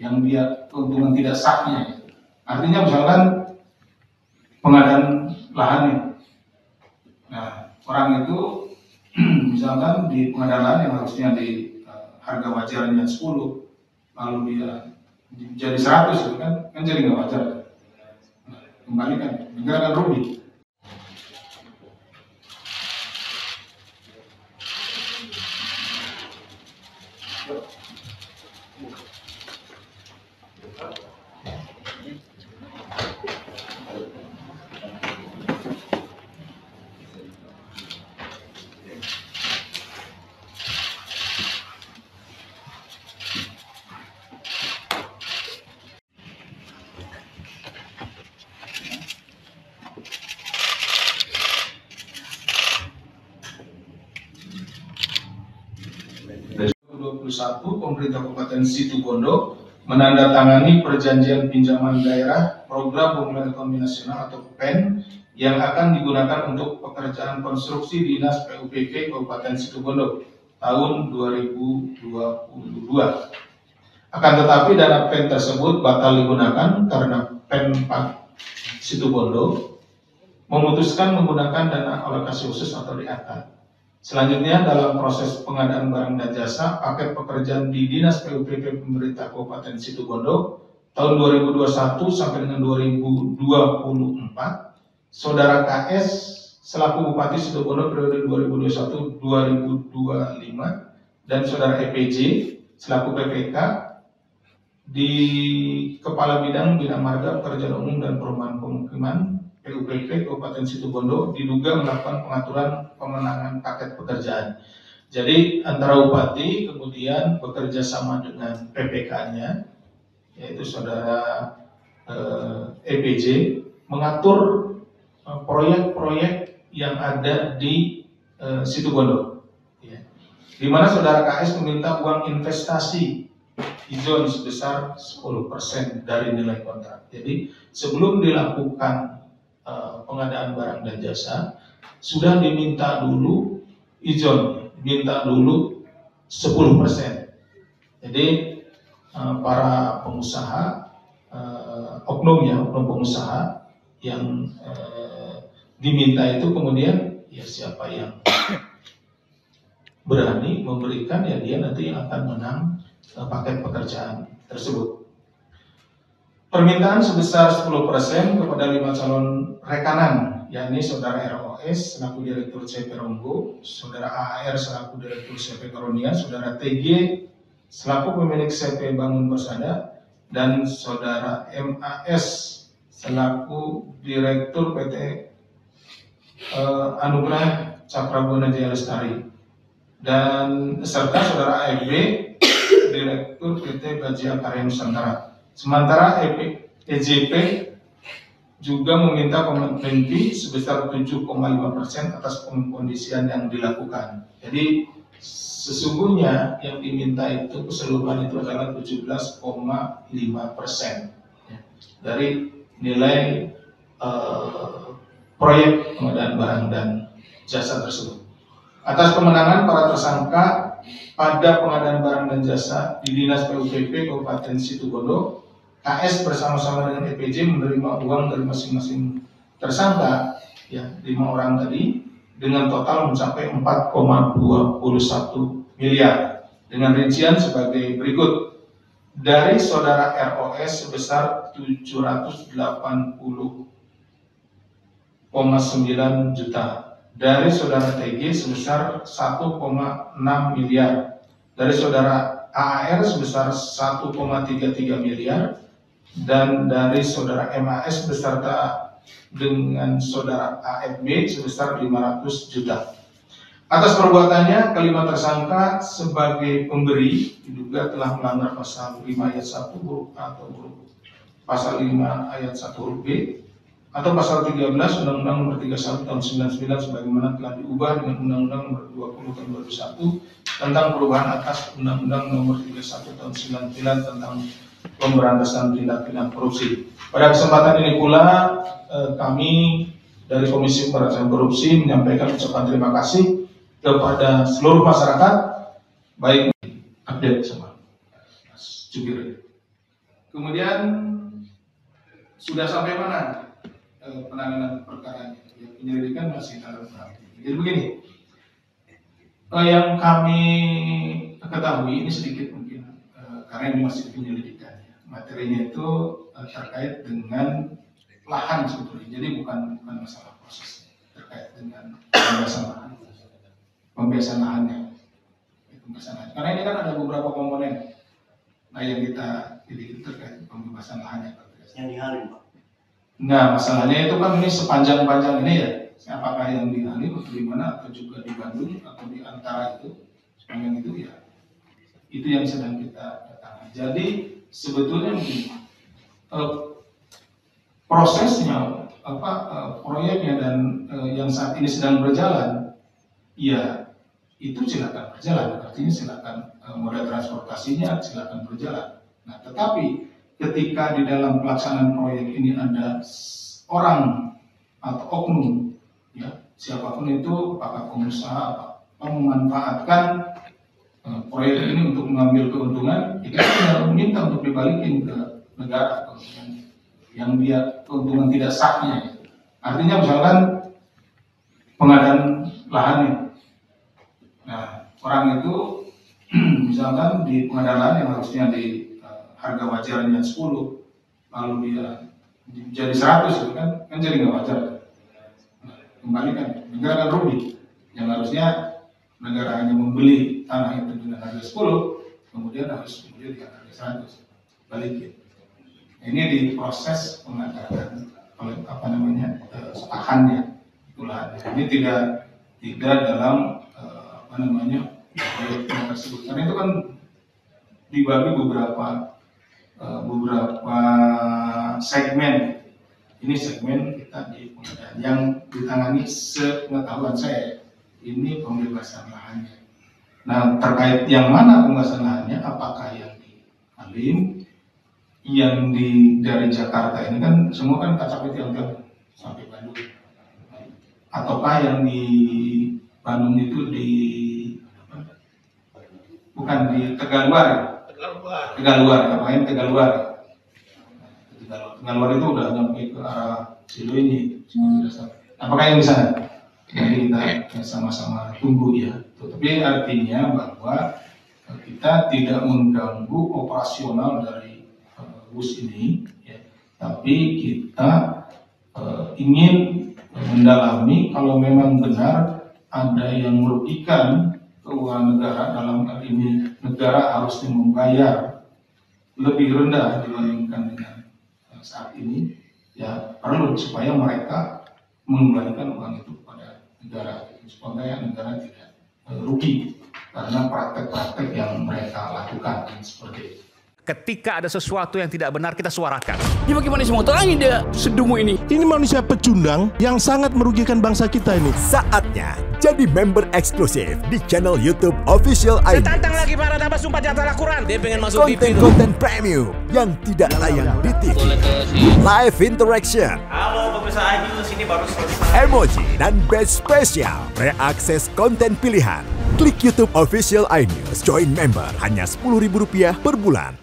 yang dia keuntungan tidak sahnya. Artinya misalkan pengadaan lahan. Nah, orang itu misalkan di pengadaan lahan yang harusnya di harga wajarnya 10, lalu dia jadi 100 itu kan jadi nggak wajar. Nah, kembalikan, negara akan rugi. Pemerintah Kabupaten Situbondo menandatangani perjanjian pinjaman daerah program pemulihan ekonomi nasional atau PEN yang akan digunakan untuk pekerjaan konstruksi Dinas PUPK Kabupaten Situbondo tahun 2022. Akan tetapi dana PEN tersebut batal digunakan karena Pemkab Situbondo memutuskan menggunakan dana alokasi khusus atau DAK. Selanjutnya, dalam proses pengadaan barang dan jasa, paket pekerjaan di Dinas PUPK Pemerintah Kabupaten Situbondo tahun 2021 sampai dengan 2024, Saudara KS selaku Bupati Situbondo periode 2021-2025 dan Saudara EPJ selaku PPK di Kepala Bidang Marga Pekerjaan Umum dan Perumahan Pemukiman PUPK Kabupaten Situbondo diduga melakukan pengaturan pemenangan paket pekerjaan. Jadi antara Bupati kemudian bekerja sama dengan PPK-nya, yaitu Saudara EPJ, mengatur proyek-proyek yang ada di Situbondo. Ya. Di mana Saudara KS meminta uang investasi izin sebesar 10% dari nilai kontrak. Jadi sebelum dilakukan pengadaan barang dan jasa sudah diminta dulu izin, diminta dulu 10%. Jadi para pengusaha, oknum pengusaha yang diminta itu kemudian ya siapa yang berani memberikan ya dia nanti yang akan menang paket pekerjaan tersebut. Permintaan sebesar 10% kepada 5 calon rekanan, yakni Saudara ROS selaku Direktur CP Ronggo, Saudara AR selaku Direktur CP Karunia, Saudara TG selaku pemilik CP Bangun Persada, dan Saudara MAS selaku Direktur PT Anugerah Cakrabuna Jaya Lestari, dan serta Saudara AFB Direktur PT Bajia Karya Nusantara. Sementara EJP juga meminta komitmen fee sebesar 7,5% atas pengkondisian yang dilakukan. Jadi sesungguhnya yang diminta itu keseluruhan itu adalah 17,5% ya, dari nilai proyek pengadaan barang dan jasa tersebut. Atas kemenangan para tersangka pada pengadaan barang dan jasa di Dinas PUPK Kabupaten Situbondo, KS bersama-sama dengan EPJ menerima uang dari masing-masing tersangka, ya 5 orang tadi, dengan total mencapai 4,21 miliar. Dengan rincian sebagai berikut: dari Saudara ROS sebesar 780,9 juta, dari Saudara TG sebesar 1,6 miliar, dari Saudara AAR sebesar 1,33 miliar, dan dari Saudara MAS beserta dengan Saudara AFB sebesar 500 juta. Atas perbuatannya, kelima tersangka sebagai pemberi diduga telah melanggar pasal 5 ayat 1 huruf A atau huruf pasal 5 ayat 1 huruf B atau pasal 13 Undang-Undang Nomor 31 Tahun 99 sebagaimana telah diubah dengan Undang-Undang Nomor 20 Tahun 2001 tentang perubahan atas Undang-Undang Nomor 31 Tahun 99 tentang pemberantasan tindak pidana korupsi. Pada kesempatan ini pula kami dari Komisi Pemberantasan Korupsi menyampaikan ucapan terima kasih kepada seluruh masyarakat, baik update sama Mas Jubir. Kemudian sudah sampai mana penanganan perkaranya? Ya, penyelidikan masih dalam tahap. Jadi begini, yang kami ketahui ini sedikit mungkin karena ini masih penyelidikan. Materinya itu terkait dengan lahan sebetulnya, jadi bukan masalah proses terkait dengan pembebasan lahannya. Karena ini kan ada beberapa komponen, yang kita jadi terkait pembebasan lahannya. Yang di Halim, Pak? Nah, masalahnya itu kan ini sepanjang-panjang ini ya, apakah yang di Halim atau di mana, atau juga di Bandung atau di antara itu, sepanjang itu ya, itu yang sedang kita tangani. Jadi sebetulnya prosesnya, proyeknya dan yang saat ini sedang berjalan, ya itu silakan berjalan. Artinya silakan moda transportasinya silakan berjalan. Nah, tetapi ketika di dalam pelaksanaan proyek ini ada orang atau oknum, ya siapapun itu, apakah pengusaha, memanfaatkan proyek ini untuk mengambil keuntungan, kita tidak meminta untuk dibalikin ke negara yang dia keuntungan tidak sahnya. Artinya misalkan pengadaan lahannya, nah orang itu misalkan di pengadaan lahan yang harusnya di harga wajarnya 10, lalu dia jadi 100, itu kan jadi nggak wajar. Nah, kembalikan, negara kan rugi. Yang harusnya negara hanya membeli tanah itu dengan harga 10, kemudian harus membeli dengan harga 100, balikin. Ini diproses pengadaan lahannya, lahannya. Ini tidak dalam proyek tersebut. Karena itu kan dibagi beberapa segmen. Ini segmen kita di pengadaan yang ditangani sepengetahuan saya, ini pembebasan lahannya. Nah, terkait yang mana pembebasan lahannya, apakah yang di Halim, yang dari Jakarta ini kan semua kan KCP tiap sampai Bandung, ataukah yang di Bandung itu bukan di Tegaluar, apakah Tegaluar itu udah sampai ke arah Cileunyi, apakah yang di sana? Jadi kita sama-sama tunggu ya. Tapi artinya bahwa kita tidak mengganggu operasional dari bus ini, ya. Tapi kita ingin mendalami kalau memang benar ada yang merugikan keuangan negara. Dalam hal ini negara harusnya membayar lebih rendah dibandingkan dengan saat ini, ya perlu supaya mereka mengembalikan uang itu kepada negara, supaya negara tidak rugi karena praktek-praktek yang mereka lakukan seperti itu. Ketika ada sesuatu yang tidak benar, kita suarakan. Ya bagaimana semua terangin dia sedungu ini? Ini manusia pecundang yang sangat merugikan bangsa kita ini. Saatnya jadi member eksklusif di channel YouTube Official ID. Tantang lagi para nabas sumpah di antara Al-Quran. Dia pengen masuk TV. Konten-konten premium yang tidak tayang di TV. Live interaction. Halo pemirsa ID, sini baru selesai. Emoji dan badge spesial. Reakses konten pilihan. Klik YouTube Official iNews, join member hanya Rp10.000 per bulan.